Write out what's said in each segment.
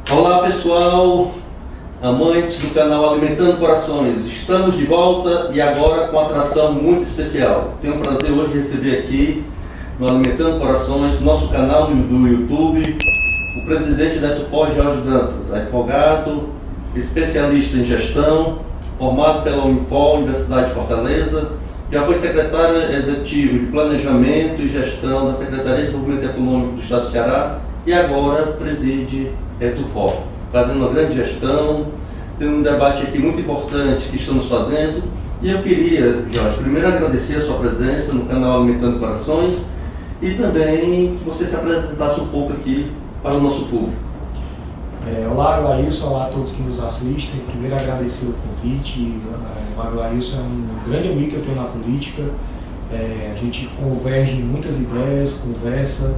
Olá pessoal, amantes do canal Alimentando Corações, estamos de volta e agora com uma atração muito especial. Tenho o prazer hoje de receber aqui no Alimentando Corações, nosso canal do YouTube, o presidente da Etufó, Jorge Dantas, advogado, especialista em gestão, formado pela Unifor, Universidade de Fortaleza, já foi secretário executivo de Planejamento e Gestão da Secretaria de Desenvolvimento Econômico do Estado do Ceará e agora preside Etufó, fazendo uma grande gestão. Tem um debate aqui muito importante que estamos fazendo e eu queria, Jorge, primeiro agradecer a sua presença no canal Alimentando Corações e também que você se apresentasse um pouco aqui para o nosso público. Olá, Glailson, olá a todos que nos assistem. Primeiro agradecer o convite. O Glailson é um grande amigo que eu tenho na política. A gente converge em muitas ideias, conversa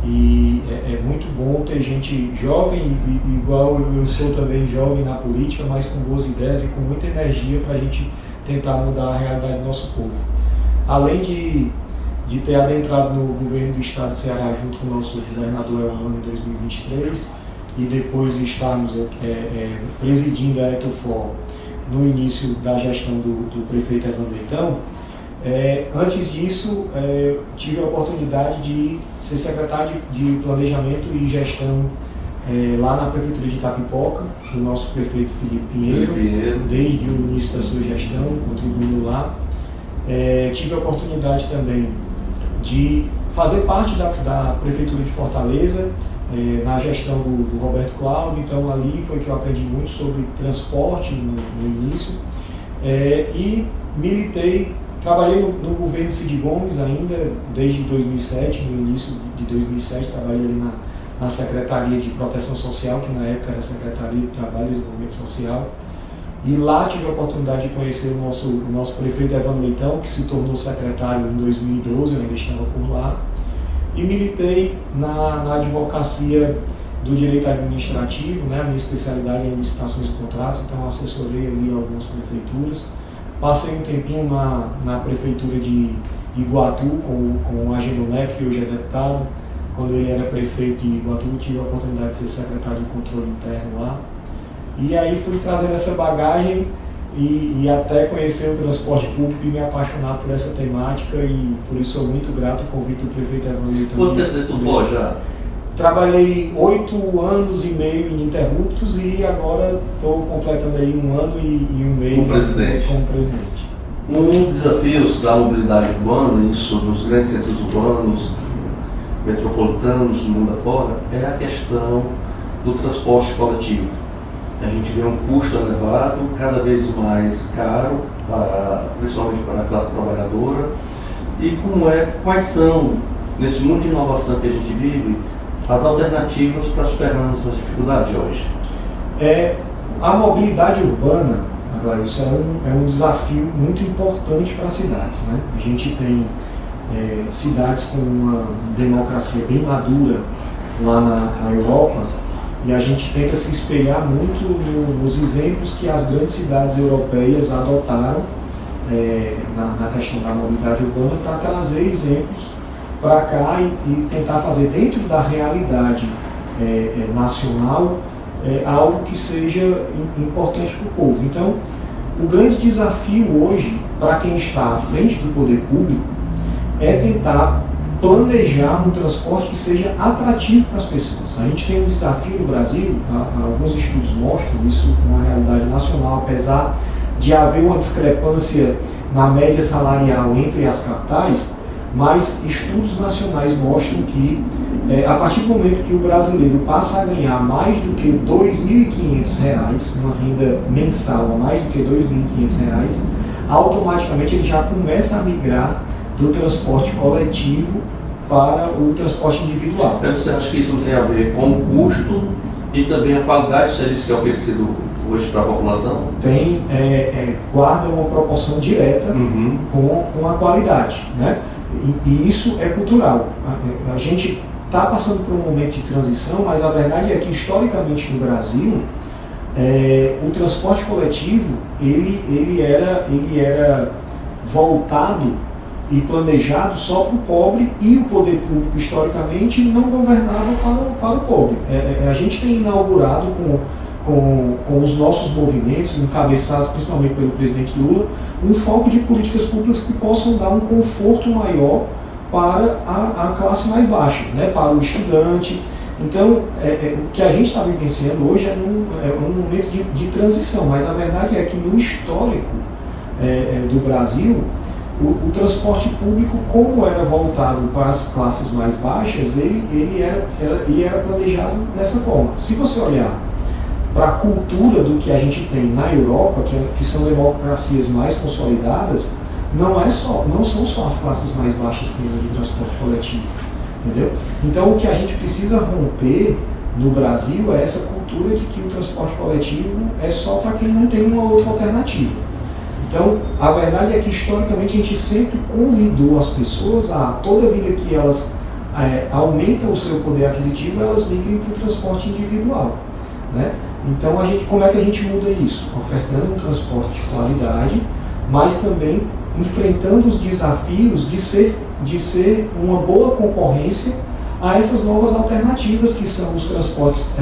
e é muito bom ter gente jovem, igual eu sou também jovem na política, mas com boas ideias e com muita energia para a gente tentar mudar a realidade do nosso povo. Além de ter adentrado no governo do Estado do Ceará junto com o nosso governador Elmano em 2023, e depois estarmos presidindo a Etufó no início da gestão do prefeito Evandro Leitão. Antes disso, tive a oportunidade de ser secretário de Planejamento e Gestão lá na Prefeitura de Itapipoca, do nosso prefeito Felipe Pinheiro, desde o início da sua gestão, contribuindo lá. Tive a oportunidade também de fazer parte da Prefeitura de Fortaleza, na gestão do Roberto Cláudio, então ali foi que eu aprendi muito sobre transporte no início, e militei, trabalhei no governo Cid Gomes ainda, desde 2007, no início de 2007, trabalhei ali na Secretaria de Proteção Social, que na época era a Secretaria de Trabalho e Desenvolvimento Social, e lá tive a oportunidade de conhecer o nosso prefeito Evandro Leitão, que se tornou secretário em 2012, eu ainda estava por lá, e militei na advocacia do direito administrativo, né? A minha especialidade é em licitações e contratos, então assessorei ali algumas prefeituras. Passei um tempinho na prefeitura de Iguatu com o Agendo Neto, que hoje é deputado. Quando ele era prefeito de Iguatu, tive a oportunidade de ser secretário de controle interno lá. E aí fui trazendo essa bagagem e até conhecer o transporte público e me apaixonar por essa temática, e por isso sou muito grato ao convite do prefeito Evandro Leitão. Quanto tempo de Etufó já? Trabalhei 8 anos e meio ininterruptos e agora estou completando aí 1 ano e 1 mês como presidente. Um dos desafios da mobilidade urbana, isso nos grandes centros urbanos, metropolitanos, no mundo afora, é a questão do transporte coletivo. A gente vê um custo elevado, cada vez mais caro, principalmente para a classe trabalhadora. E quais são, nesse mundo de inovação que a gente vive, as alternativas para superarmos as dificuldades hoje? A mobilidade urbana, isso é um desafio muito importante para as cidades, né? A gente tem cidades com uma democracia bem madura lá na Europa, e a gente tenta se espelhar muito nos exemplos que as grandes cidades europeias adotaram na questão da mobilidade urbana, para trazer exemplos para cá e tentar fazer dentro da realidade nacional algo que seja importante para o povo. Então, o grande desafio hoje, para quem está à frente do poder público, é tentar planejar um transporte que seja atrativo para as pessoas. A gente tem um desafio no Brasil, alguns estudos mostram isso com a realidade nacional, apesar de haver uma discrepância na média salarial entre as capitais, mas estudos nacionais mostram que a partir do momento que o brasileiro passa a ganhar mais do que R$ 2.500, uma renda mensal a mais do que R$ 2.500, automaticamente ele já começa a migrar do transporte coletivo para o transporte individual. Você acha que isso tem a ver com o custo e também a qualidade do serviço que é oferecido hoje para a população? Tem, guarda uma proporção direta com a qualidade, né? E isso é cultural. A gente está passando por um momento de transição, mas a verdade é que historicamente no Brasil o transporte coletivo ele era voltado e planejado só para o pobre, e o poder público historicamente não governava para o pobre. A gente tem inaugurado com os nossos movimentos, encabeçados principalmente pelo presidente Lula, um foco de políticas públicas que possam dar um conforto maior para a classe mais baixa, né, para o estudante. Então, o que a gente está vivenciando hoje é um momento de transição, mas a verdade é que no histórico do Brasil, o transporte público, como era voltado para as classes mais baixas, ele era planejado dessa forma. Se você olhar para a cultura do que a gente tem na Europa, que são democracias mais consolidadas, não são só as classes mais baixas que usam de transporte coletivo, entendeu? Então o que a gente precisa romper no Brasil é essa cultura de que o transporte coletivo é só para quem não tem uma outra alternativa. Então a verdade é que historicamente a gente sempre convidou as pessoas a, toda vida que elas aumentam o seu poder aquisitivo, elas migrem para o transporte individual, né? Então como é que a gente muda isso? Ofertando um transporte de qualidade, mas também enfrentando os desafios de ser uma boa concorrência a essas novas alternativas que são os transportes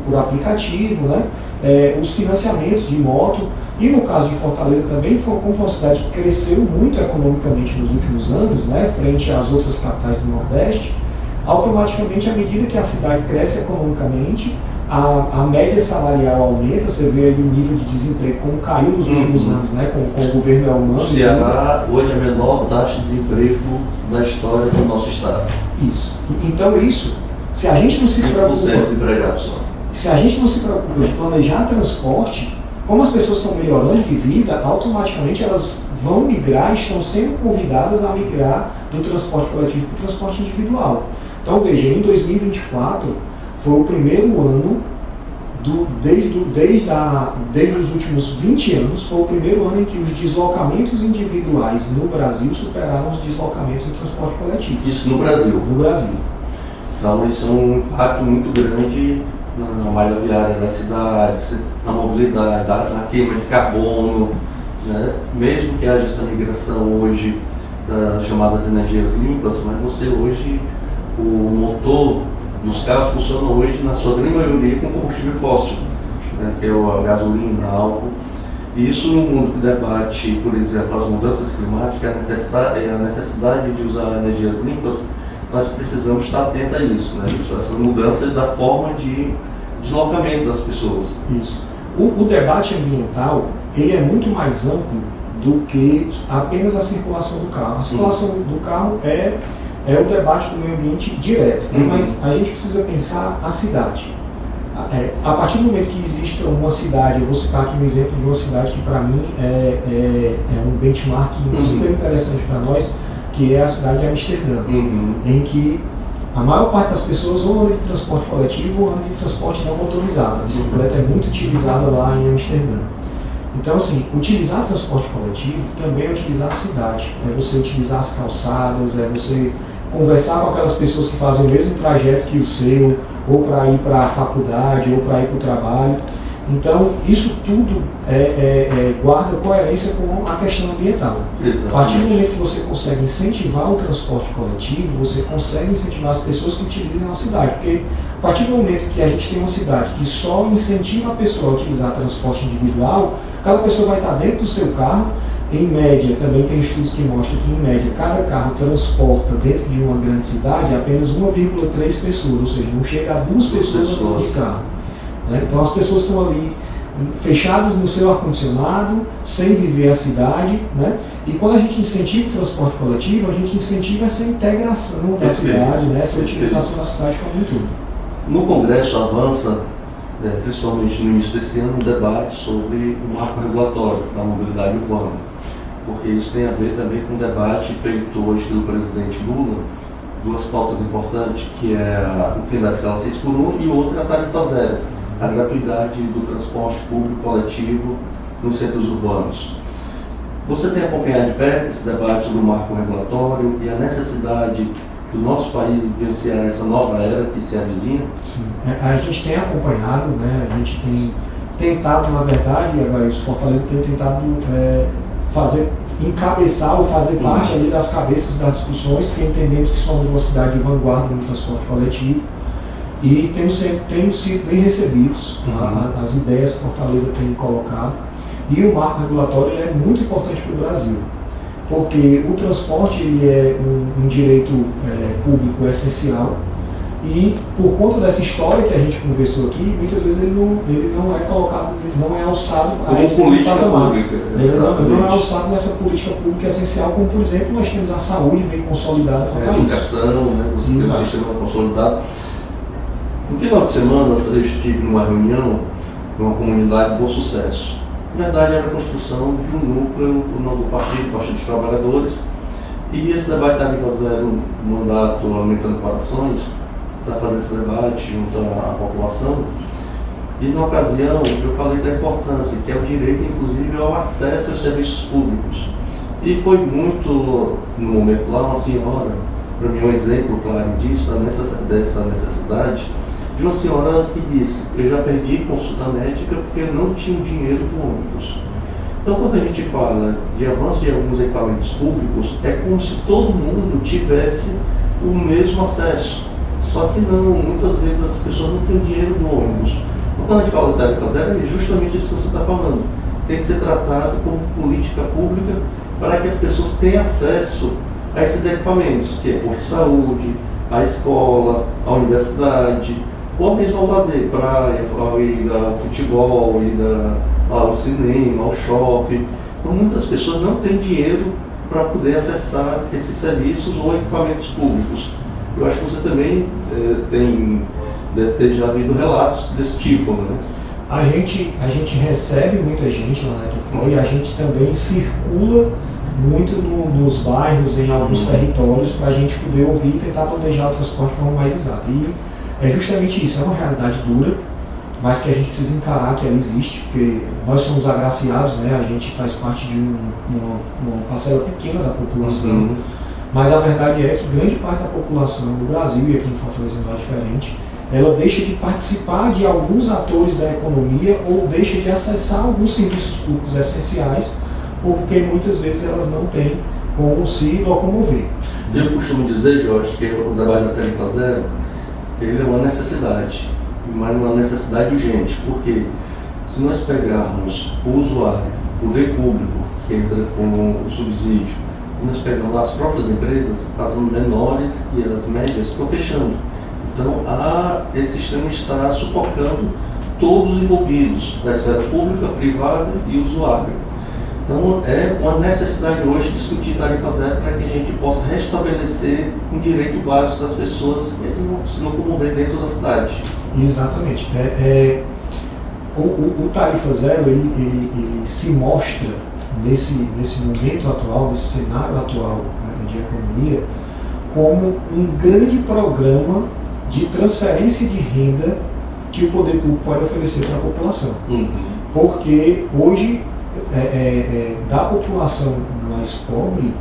por aplicativo, né? Os financiamentos de moto, e no caso de Fortaleza também, como foi uma cidade que cresceu muito economicamente nos últimos anos, né, frente às outras capitais do Nordeste, automaticamente, à medida que a cidade cresce economicamente, a média salarial aumenta. Você vê aí o nível de desemprego como caiu nos últimos anos, né, com o governo Elmano. O Ceará hoje é a menor taxa de desemprego da história do nosso estado. Isso. Então se a gente não se preocupa, se a gente não se preocupa de planejar transporte, como as pessoas estão melhorando de vida, automaticamente elas vão migrar, estão sendo convidadas a migrar do transporte coletivo para o transporte individual. Então veja, em 2024 foi o primeiro ano, desde os últimos 20 anos, foi o primeiro ano em que os deslocamentos individuais no Brasil superaram os deslocamentos em transporte coletivo. Isso no Brasil? No Brasil. Então isso é um impacto muito grande na malha viária das cidades, na mobilidade, na queima de carbono, né? Mesmo que haja essa migração hoje das chamadas energias limpas, mas você hoje, o motor dos carros funciona hoje, na sua grande maioria, com combustível fóssil, né, que é a gasolina, álcool. E isso, no mundo que debate, por exemplo, as mudanças climáticas, a necessidade de usar energias limpas, nós precisamos estar atentos a isso, né? Essas mudanças da forma de deslocamento das pessoas. Isso. O debate ambiental, ele é muito mais amplo do que apenas a circulação do carro. A circulação do carro é o debate do meio ambiente direto, né? Mas a gente precisa pensar a cidade. A partir do momento que existe uma cidade, eu vou citar aqui um exemplo de uma cidade que para mim é um benchmark super interessante para nós, que é a cidade de Amsterdã, em que a maior parte das pessoas ou anda de transporte coletivo ou anda de transporte não motorizado. A bicicleta é muito utilizada lá em Amsterdã. Então, assim, utilizar transporte coletivo também é utilizar a cidade, é você utilizar as calçadas, é você conversar com aquelas pessoas que fazem o mesmo trajeto que o seu, ou para ir para a faculdade, ou para ir para o trabalho. Então, isso tudo guarda coerência com a questão ambiental. Exatamente. A partir do momento que você consegue incentivar o transporte coletivo, você consegue incentivar as pessoas que utilizam a cidade. Porque a partir do momento que a gente tem uma cidade que só incentiva a pessoa a utilizar transporte individual, cada pessoa vai estar dentro do seu carro. Em média, também tem estudos que mostram que, em média, cada carro transporta dentro de uma grande cidade apenas 1,3 pessoas, ou seja, não chega a 2 pessoas dentro de carro. Né? Então as pessoas estão ali fechadas no seu ar-condicionado, sem viver a cidade, né? E quando a gente incentiva o transporte coletivo, a gente incentiva essa integração da cidade, né? Essa utilização da cidade como um todo. No Congresso avança, principalmente no início desse ano, um debate sobre o marco regulatório da mobilidade urbana, porque isso tem a ver também com o debate feito hoje pelo presidente Lula, duas pautas importantes, que é o fim da escala 6x1 e outra a tarifa zero, a gratuidade do transporte público coletivo nos centros urbanos. Você tem acompanhado de perto esse debate do marco regulatório e a necessidade do nosso país vivenciar essa nova era que se avizinha? Sim, a gente tem acompanhado, né? A gente tem tentado, na verdade, os Fortaleza tem tentado encabeçar ou fazer parte ali das cabeças das discussões, porque entendemos que somos uma cidade de vanguarda no transporte coletivo e temos sido bem recebidos as ideias que Fortaleza tem colocado. E o marco regulatório ele é muito importante para o Brasil, porque o transporte ele é um direito público essencial e por conta dessa história que a gente conversou aqui, muitas vezes ele não é colocado, não é alçado como política pública. Ele não é alçado nessa política pública essencial, como por exemplo nós temos a saúde bem consolidada para o país. A educação, né? Você tem um sistema consolidado. No final de semana eu estive numa reunião numa comunidade de Bom Sucesso. Na verdade era a construção de um núcleo do novo Partido dos Trabalhadores, e esse debate está fazendo um mandato Alimentando Corações, está fazendo esse debate junto à população, e na ocasião eu falei da importância, que é o direito inclusive ao acesso aos serviços públicos. E foi muito, no momento lá, uma senhora, para mim um exemplo claro disso, dessa necessidade, de uma senhora que disse: eu já perdi consulta médica porque não tinha o dinheiro do ônibus. Então, quando a gente fala de avanço de alguns equipamentos públicos, é como se todo mundo tivesse o mesmo acesso. Só que não, muitas vezes as pessoas não têm dinheiro do ônibus. Então, quando a gente fala de tarifa zero, é justamente isso que você está falando. Tem que ser tratado como política pública para que as pessoas tenham acesso a esses equipamentos, que é posto de saúde, a escola, a universidade, ou mesmo ao lazer, praia, ao futebol, ao cinema, ao shopping. Então muitas pessoas não têm dinheiro para poder acessar esses serviços ou equipamentos públicos. Eu acho que você também deve ter já havido relatos desse tipo, né? A gente recebe muita gente lá na Eletroflor e a gente também circula muito nos bairros, em alguns territórios, para a gente poder ouvir e tentar planejar o transporte de forma mais exata. E é justamente isso, é uma realidade dura, mas que a gente precisa encarar que ela existe, porque nós somos agraciados, né? A gente faz parte de uma parcela pequena da população, mas a verdade é que grande parte da população do Brasil, e aqui em Fortaleza não é diferente, ela deixa de participar de alguns atores da economia ou deixa de acessar alguns serviços públicos essenciais, porque muitas vezes elas não têm como se locomover. Eu costumo dizer, Jorge, que o debate da tarifa zero ele é uma necessidade, mas uma necessidade urgente, porque se nós pegarmos o usuário, o poder público, que entra com o subsídio, e nós pegamos as próprias empresas, as menores e as médias estão fechando. Então, esse sistema está sufocando todos os envolvidos, da esfera pública, privada e usuário. Então, é uma necessidade hoje discutir tarifa zero para que a gente possa restabelecer um direito básico das pessoas que se locomover dentro da cidade. Exatamente. O tarifa zero ele se mostra nesse momento atual, nesse cenário atual de economia, como um grande programa de transferência de renda que o poder público pode oferecer para a população. Porque hoje, da população mais pobre,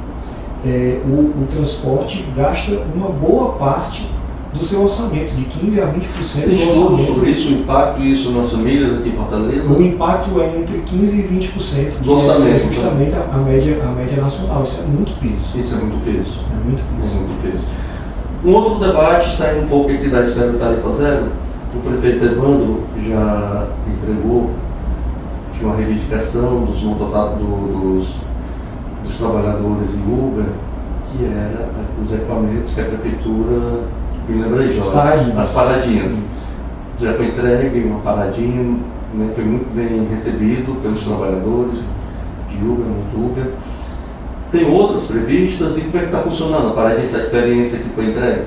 o transporte gasta uma boa parte do seu orçamento, de 15% a 20% Tem do orçamento. sobre isso, o impacto disso nas famílias aqui em Fortaleza? O impacto é entre 15% e 20% do orçamento. É justamente a média nacional. Isso é muito peso. Isso é muito peso. É muito peso. É muito peso. Um outro debate, saindo um pouco aqui da esfera da tarifa zero, o prefeito Evandro já entregou de uma reivindicação dos trabalhadores em Uber, que era os equipamentos que a prefeitura, me lembra aí, Jorge? As paradinhas. Isso. Já foi entregue uma paradinha, né, foi muito bem recebido pelos trabalhadores de Uber, muito Uber. Tem outras previstas, e como é que está funcionando a paradinha, essa experiência que foi entregue?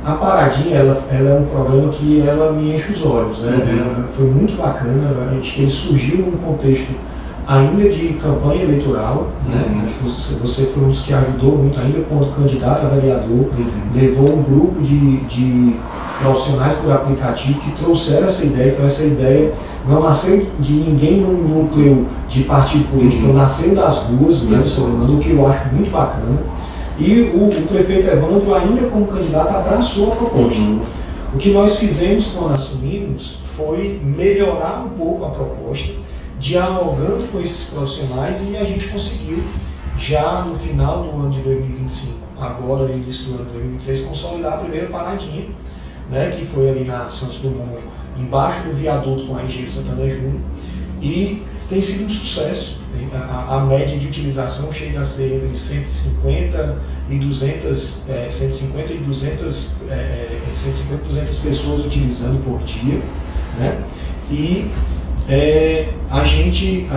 A paradinha, ela é um programa que ela me enche os olhos, né? Foi muito bacana, ele surgiu num contexto ainda de campanha eleitoral, né? Você foi um dos que ajudou muito, ainda quando candidato a vereador, levou um grupo de profissionais por aplicativo que trouxeram essa ideia. Então essa ideia não nasceu de ninguém num núcleo de partido político, nasceu das ruas mesmo, o que eu acho muito bacana. E o prefeito Evandro, ainda como candidato, abraçou a proposta. O que nós fizemos quando assumimos foi melhorar um pouco a proposta, dialogando com esses profissionais, e a gente conseguiu já no final do ano de 2025, agora no início do ano de 2026, consolidar a primeira paradinha, né, que foi ali na Santos Dumont, embaixo do viaduto com a Engenheiro Santana Júnior, e tem sido um sucesso. A média de utilização chega a ser entre 150 e 200 pessoas utilizando por dia, né? E a gente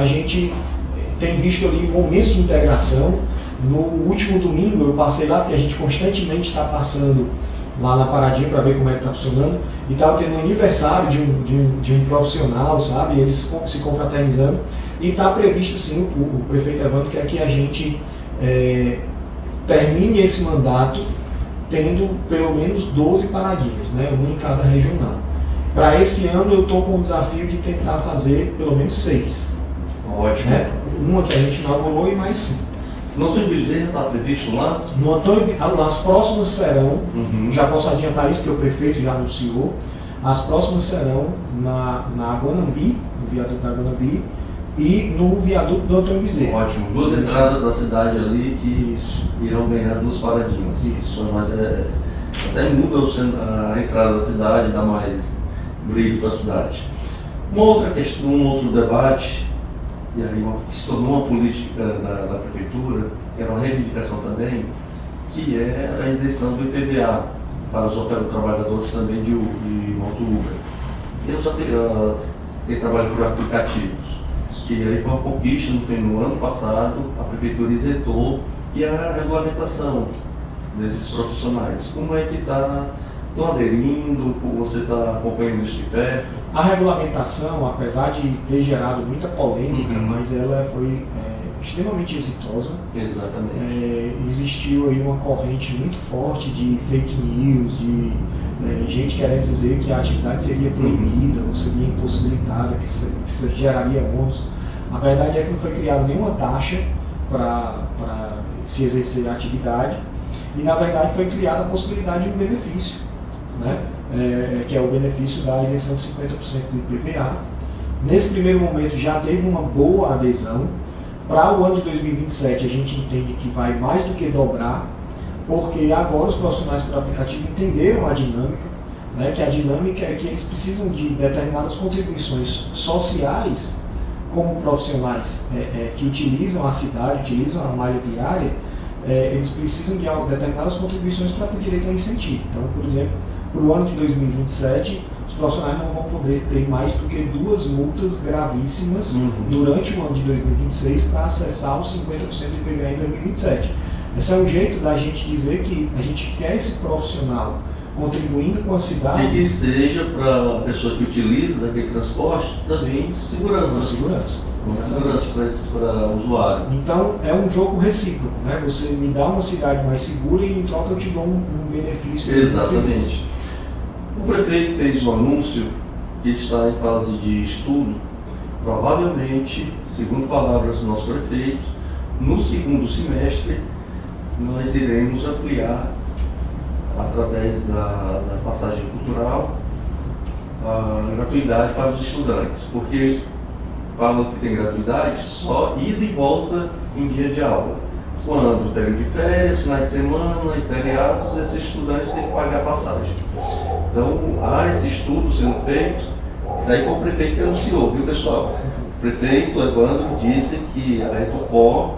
tem visto ali momentos de integração. No último domingo eu passei lá, porque a gente constantemente está passando lá na paradinha para ver como é que está funcionando, e estava tendo um aniversário de um profissional, sabe, eles se confraternizando, e está previsto sim, o prefeito Evandro quer que a gente termine esse mandato tendo pelo menos 12 paradinhas, né, uma em cada regional. Para esse ano eu estou com o desafio de tentar fazer pelo menos 6. Ótimo. Né? Uma que a gente inaugurou e mais 5. No Antônio Bezerra está previsto lá? No Antônio, as próximas serão, já posso adiantar isso porque o prefeito já anunciou, as próximas serão na Aguanambi, no viaduto da Aguanambi, e no viaduto do Antônio Bezerra. Ótimo, 2 entradas da cidade ali que irão ganhar 2 paradinhas. Isso. Mas até muda a entrada da cidade, dá mais brilho para a cidade. Uma outra questão, um outro debate, e aí que se tornou uma política da prefeitura, que era uma reivindicação também, que é a isenção do IPVA para os trabalhadores também de moto Uber. Eu já tenho trabalho por aplicativos, e aí foi uma conquista no ano passado, a prefeitura isentou, e a regulamentação desses profissionais. Como é que estão aderindo, você está acompanhando isso de perto? A regulamentação, apesar de ter gerado muita polêmica, mas ela foi extremamente exitosa. Exatamente. Existiu aí uma corrente muito forte de fake news, de gente querendo dizer que a atividade seria proibida ou seria impossibilitada, que isso geraria ônus. A verdade é que não foi criada nenhuma taxa para se exercer a atividade, e na verdade foi criada a possibilidade de um benefício, né? Que é o benefício da isenção de 50% do IPVA. Nesse primeiro momento já teve uma boa adesão. Para o ano de 2027 a gente entende que vai mais do que dobrar, porque agora os profissionais por aplicativo entenderam a dinâmica, né? Que a dinâmica é que eles precisam de determinadas contribuições sociais como profissionais que utilizam a cidade, utilizam a malha viária, eles precisam de determinadas contribuições para ter direito a incentivo. Então, por exemplo, para o ano de 2027, os profissionais não vão poder ter mais do que 2 multas gravíssimas durante o ano de 2026 para acessar os 50% do IPVA em 2027. Esse é um jeito da gente dizer que a gente quer esse profissional contribuindo com a cidade. E que seja para a pessoa que utiliza daquele transporte também segurança. Com segurança. Com segurança para o usuário. Então é um jogo recíproco, né? Você me dá uma cidade mais segura e em troca eu te dou um benefício. Exatamente. O prefeito fez um anúncio que está em fase de estudo. Provavelmente, segundo palavras do nosso prefeito, no segundo semestre nós iremos ampliar, através da passagem cultural, a gratuidade para os estudantes, porque falam que tem gratuidade só ida e volta em dia de aula. Quando período de férias, finais de semana e feriados, esses estudantes têm que pagar passagem. Então há esse estudo sendo feito. Isso aí foi o prefeito que anunciou, viu, pessoal? O prefeito Evandro disse que a Etufor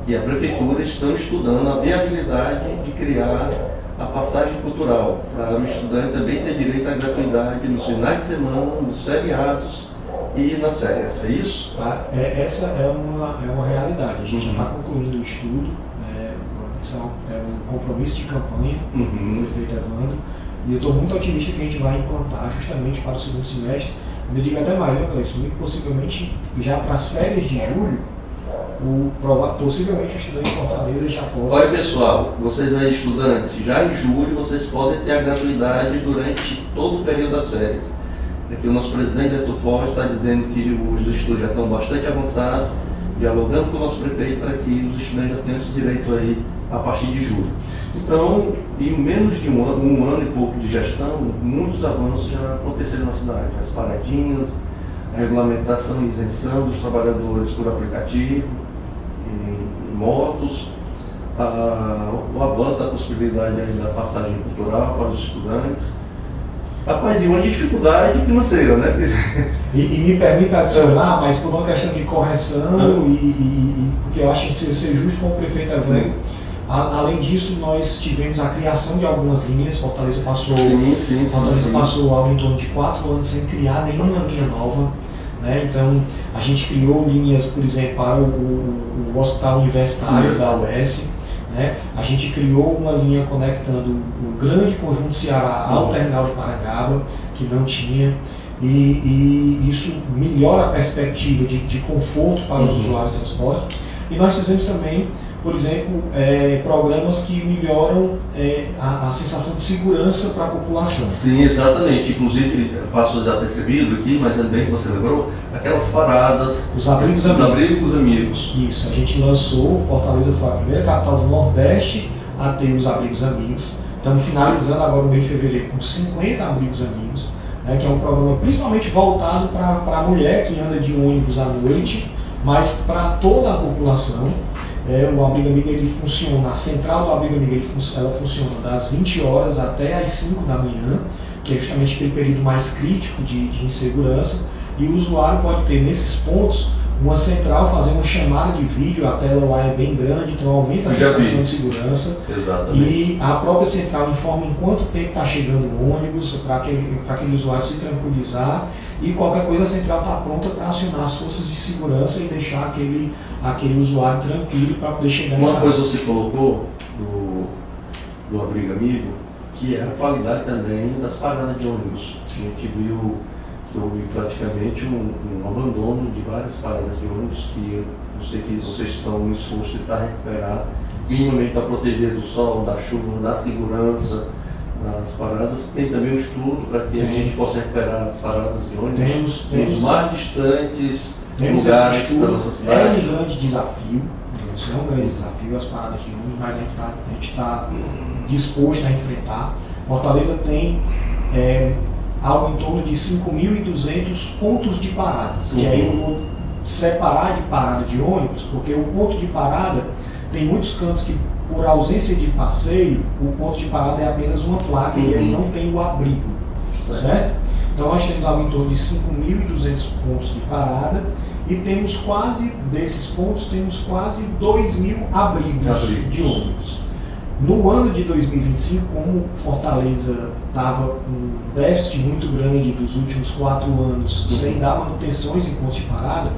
e a prefeitura estão estudando a viabilidade de criar a passagem cultural, para o estudante também ter direito à gratuidade nos finais de semana, nos feriados e nas férias. É isso? Essa é uma realidade. A gente está concluindo o estudo, esse é um compromisso de campanha do prefeito Evandro, e eu estou muito otimista que a gente vai implantar justamente para o segundo semestre. Eu digo até mais, né, Cleiton? Muito possivelmente já para as férias de julho, possivelmente o estudante de Fortaleza já possa... Olha, pessoal, vocês aí estudantes, já em julho vocês podem ter a gratuidade durante todo o período das férias. Aqui o nosso presidente Neto Forte está dizendo que os estudos já estão bastante avançados, dialogando com o nosso prefeito para que os estudantes já tenham esse direito aí a partir de julho. Então, em menos de um ano e pouco de gestão, muitos avanços já aconteceram na cidade. As paradinhas, a regulamentação e isenção dos trabalhadores por aplicativo, motos, o avanço da possibilidade da passagem cultural para os estudantes. Rapaz, e uma dificuldade financeira, né? E me permita adicionar, mas por uma questão de correção porque eu acho que a gente precisa ser justo com o prefeito Evandro. Além disso, nós tivemos a criação de algumas linhas. Fortaleza passou algo em torno de 4 anos sem criar nenhuma linha nova. Né? Então, a gente criou linhas, por exemplo, para o Hospital Universitário da UES. Né? A gente criou uma linha conectando o grande conjunto Ceará ao terminal de Parangaba, que não tinha, e isso melhora a perspectiva de conforto para os usuários de transporte. E nós fizemos também, por exemplo, programas que melhoram a sensação de segurança para a população. Sim, exatamente. Inclusive, passou já percebido aqui, mas também que você lembrou, aquelas paradas, os abrigos amigos. Isso, a gente lançou, Fortaleza foi a primeira capital do Nordeste a ter os abrigos amigos. Estamos finalizando agora no mês de fevereiro com 50 abrigos amigos, né, que é um programa principalmente voltado para a mulher que anda de ônibus à noite, mas para toda a população. O Abrigo Amigo ele funciona, a central do Abrigo Amigo ela funciona das 20 horas até as 5 da manhã, que é justamente aquele período mais crítico de insegurança, e o usuário pode ter nesses pontos uma central, fazer uma chamada de vídeo, a tela lá é bem grande, então aumenta a sensação de segurança. Exatamente. E a própria central informa em quanto tempo está chegando o ônibus, para aquele usuário se tranquilizar, e qualquer coisa a central está pronta para acionar as forças de segurança e deixar aquele usuário tranquilo para poder chegar. Uma coisa você colocou do Abrigo Amigo, que é a qualidade também das paradas de ônibus. A gente viu que houve praticamente um abandono de várias paradas de ônibus, que eu sei que vocês estão no esforço de estar recuperado, minimamente para proteger do sol, da chuva, da segurança nas paradas. Tem também um estudo para que a gente possa recuperar as paradas de ônibus nos mais distantes lugares da nossa cidade. É um grande desafio, isso é um grande desafio, as paradas de ônibus, mas a gente está disposto a enfrentar. Fortaleza tem algo em torno de 5.200 pontos de paradas, que aí eu vou separar de parada de ônibus, porque o ponto de parada tem muitos cantos que, por ausência de passeio, o ponto de parada é apenas uma placa e ele não tem o abrigo, certo? Então nós temos algo em torno de 5.200 pontos de parada e temos desses pontos, temos quase 2.000 abrigos de ônibus. No ano de 2025, como Fortaleza estava com um déficit muito grande dos últimos 4 anos, sem dar manutenções em pontos de parada,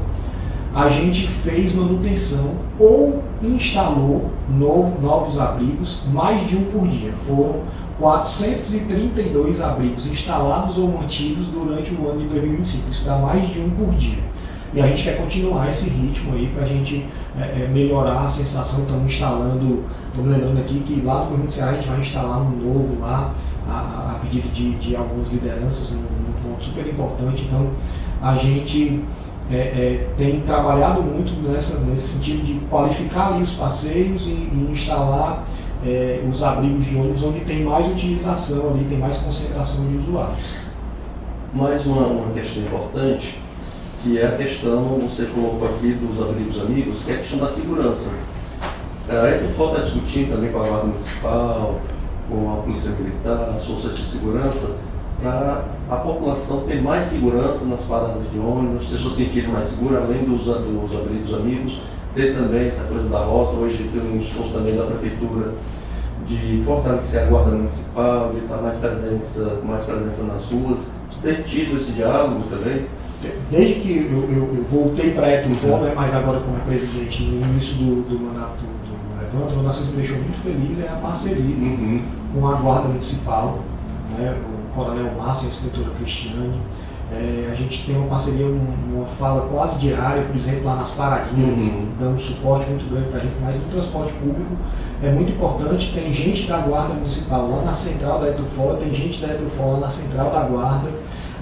a gente fez manutenção ou instalou novos abrigos, mais de um por dia. Foram 432 abrigos instalados ou mantidos durante o ano de 2025. Isso dá mais de um por dia. E a gente quer continuar esse ritmo aí para a gente melhorar a sensação. Estamos instalando, estou me lembrando aqui que lá no Conjunto do Ceará a gente vai instalar um novo lá, a pedido de algumas lideranças, num ponto super importante. Então a gente tem trabalhado muito nesse sentido de qualificar ali os passeios e instalar os abrigos de ônibus onde tem mais utilização ali, tem mais concentração de usuários. Mais uma questão importante, que é a questão, você colocou aqui dos abrigos amigos, que é a questão da segurança. A Etufol está discutindo também com a Guarda Municipal, com a Polícia Militar, as forças de segurança, para a população ter mais segurança nas paradas de ônibus, as pessoas se sentirem mais seguras, além dos abrigos amigos, ter também essa coisa da rota. Hoje tem um esforço também da Prefeitura de fortalecer a Guarda Municipal, de estar com mais presença nas ruas, ter tido esse diálogo também. Desde que eu voltei para a Etufol, mas agora como presidente no início do mandato do Evandro, nós nos deixou muito feliz a parceria com a Guarda Municipal, né, o Coronel Márcio e a Inspetora Cristiane. A gente tem uma parceria, uma fala quase diária, por exemplo, lá nas paradinhas, eles dão um suporte muito grande para a gente, mas no transporte público é muito importante. Tem gente da Guarda Municipal lá na central da Etufol, tem gente da Etufol lá na central da Guarda.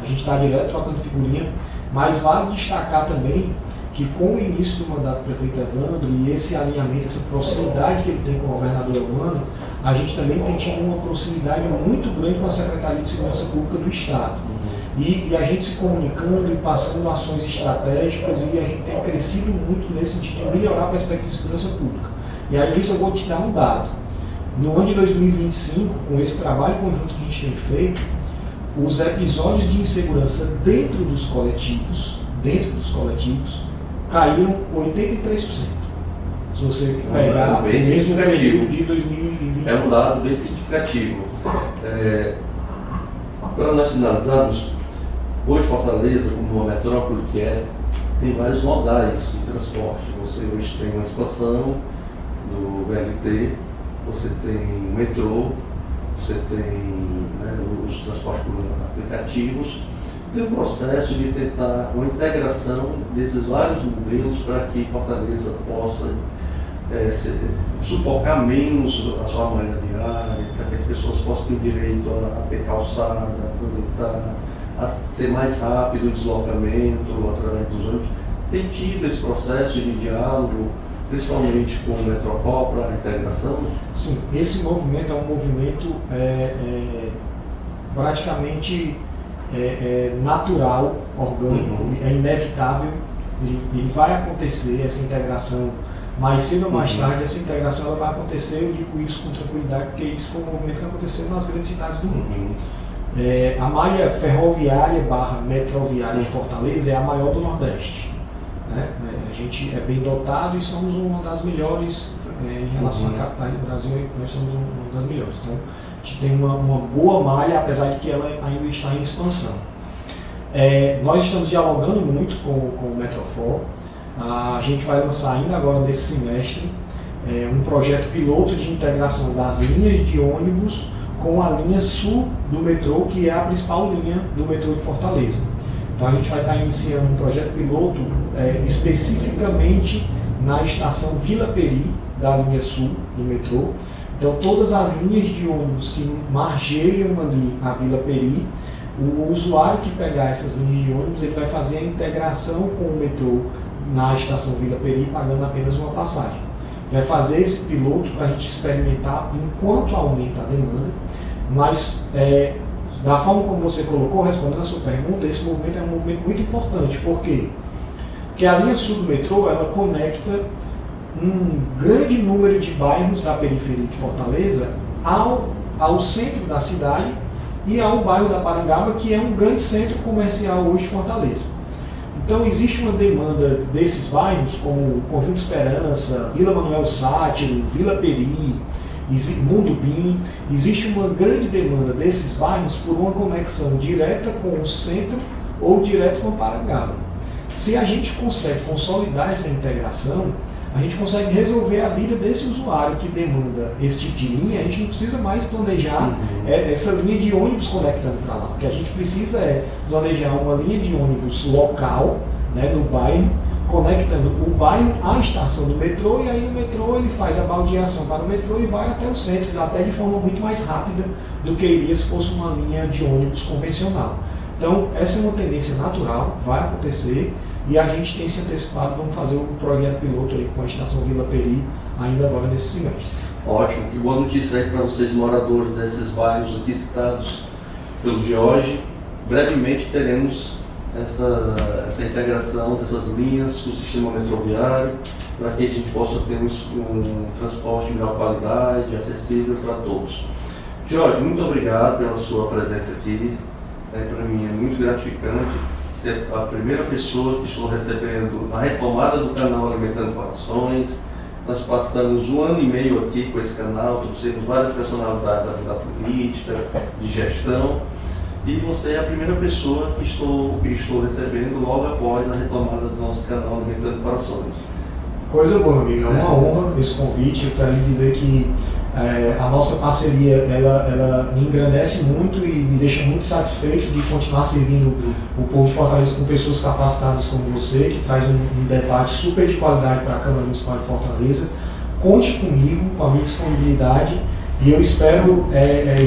A gente está direto trocando figurinha, mas vale destacar também que com o início do mandato do prefeito Evandro e esse alinhamento, essa proximidade que ele tem com o governador Elmano, a gente também tem tido uma proximidade muito grande com a Secretaria de Segurança Pública do Estado. E a gente se comunicando e passando ações estratégicas, e a gente tem crescido muito nesse sentido de melhorar a perspectiva de segurança pública. E aí isso eu vou te dar um dado. No ano de 2025, com esse trabalho conjunto que a gente tem feito, os episódios de insegurança dentro dos coletivos, caíram 83%. Se você pegar bem mesmo o significativo. período de 2020. É um dado bem significativo. Para nós finalizarmos, hoje Fortaleza, como uma metrópole que é, tem vários modais de transporte. Você hoje tem uma expansão do BRT, você tem o metrô, você tem, né, os transportes por aplicativos. Tem um processo de tentar uma integração desses vários modelos para que Fortaleza possa sufocar menos a sua malha viária, para que as pessoas possam ter o direito a ter calçada, a transitar, a ser mais rápido o deslocamento através dos ônibus. Tem tido esse processo de diálogo, principalmente com o Metropol, para a integração? Sim, esse movimento é um movimento praticamente natural, orgânico, é inevitável, ele vai acontecer, essa integração, mais cedo ou mais tarde, essa integração ela vai acontecer, eu digo isso com tranquilidade, porque isso foi um movimento que aconteceu nas grandes cidades do mundo. A malha ferroviária / metroviária de Fortaleza é a maior do Nordeste. Né? A gente é bem dotado e somos uma das melhores em relação à capital do Brasil, nós somos uma das melhores. Então, a gente tem uma boa malha, apesar de que ela ainda está em expansão. Nós estamos dialogando muito com o Metrofor. A gente vai lançar ainda agora nesse semestre um projeto piloto de integração das linhas de ônibus com a linha sul do metrô, que é a principal linha do metrô de Fortaleza. Então a gente vai estar iniciando um projeto piloto especificamente na estação Vila Peri, da linha sul do metrô. Então todas as linhas de ônibus que margeiam ali a Vila Peri, o usuário que pegar essas linhas de ônibus, ele vai fazer a integração com o metrô na estação Vila Peri, pagando apenas uma passagem. Vai fazer esse piloto para a gente experimentar enquanto aumenta a demanda, mas da forma como você colocou, respondendo a sua pergunta, esse movimento é um movimento muito importante. Por quê? Porque a linha sul do metrô, ela conecta um grande número de bairros da periferia de Fortaleza ao centro da cidade e ao bairro da Parangaba, que é um grande centro comercial hoje de Fortaleza. Então existe uma demanda desses bairros, como Conjunto Esperança, Vila Manuel Sátiro, Vila Peri, Mundo Bim. Existe uma grande demanda desses bairros por uma conexão direta com o centro ou direto com a Parangaba. Se a gente consegue consolidar essa integração, a gente consegue resolver a vida desse usuário que demanda esse tipo de linha. A gente não precisa mais planejar essa linha de ônibus conectando para lá. O que a gente precisa é planejar uma linha de ônibus local, né, no bairro, conectando o bairro à estação do metrô, e aí no metrô ele faz a baldeação para o metrô e vai até o centro, até de forma muito mais rápida do que iria se fosse uma linha de ônibus convencional. Então essa é uma tendência natural, vai acontecer. E a gente tem se antecipado, vamos fazer um projeto piloto aí com a estação Vila Peri ainda agora nesse semestre. Ótimo, que boa notícia aí para vocês, moradores desses bairros aqui citados pelo Jorge. Brevemente teremos essa integração dessas linhas com o sistema metroviário, para que a gente possa ter um transporte de melhor qualidade, acessível para todos. Jorge, muito obrigado pela sua presença aqui. Para mim é muito gratificante ser a primeira pessoa que estou recebendo na retomada do canal Alimentando Corações. Nós passamos 1 ano e meio aqui com esse canal, trouxemos várias personalidades da política, de gestão, e você é a primeira pessoa que estou recebendo logo após a retomada do nosso canal Alimentando Corações. Coisa boa, amigo, é uma honra esse convite. Eu quero lhe dizer que a nossa parceria ela me engrandece muito e me deixa muito satisfeito de continuar servindo o povo de Fortaleza com pessoas capacitadas como você, que traz um debate super de qualidade para a Câmara Municipal de Fortaleza. Conte comigo, com a minha disponibilidade, e eu espero,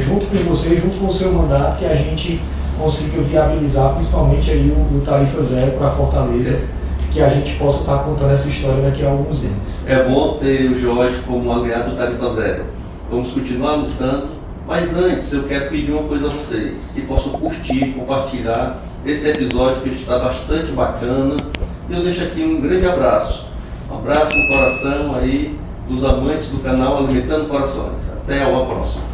junto com você, junto com o seu mandato, que a gente consiga viabilizar principalmente aí o Tarifa Zero para Fortaleza, que a gente possa estar contando essa história daqui a alguns anos. É bom ter o Jorge como aliado do Tarifa Zero. Vamos continuar lutando Mas antes eu quero pedir uma coisa a vocês, que possam curtir, compartilhar esse episódio que está bastante bacana. E eu deixo aqui um grande abraço. Um abraço no coração aí dos amantes do canal Alimentando Corações. Até a próxima.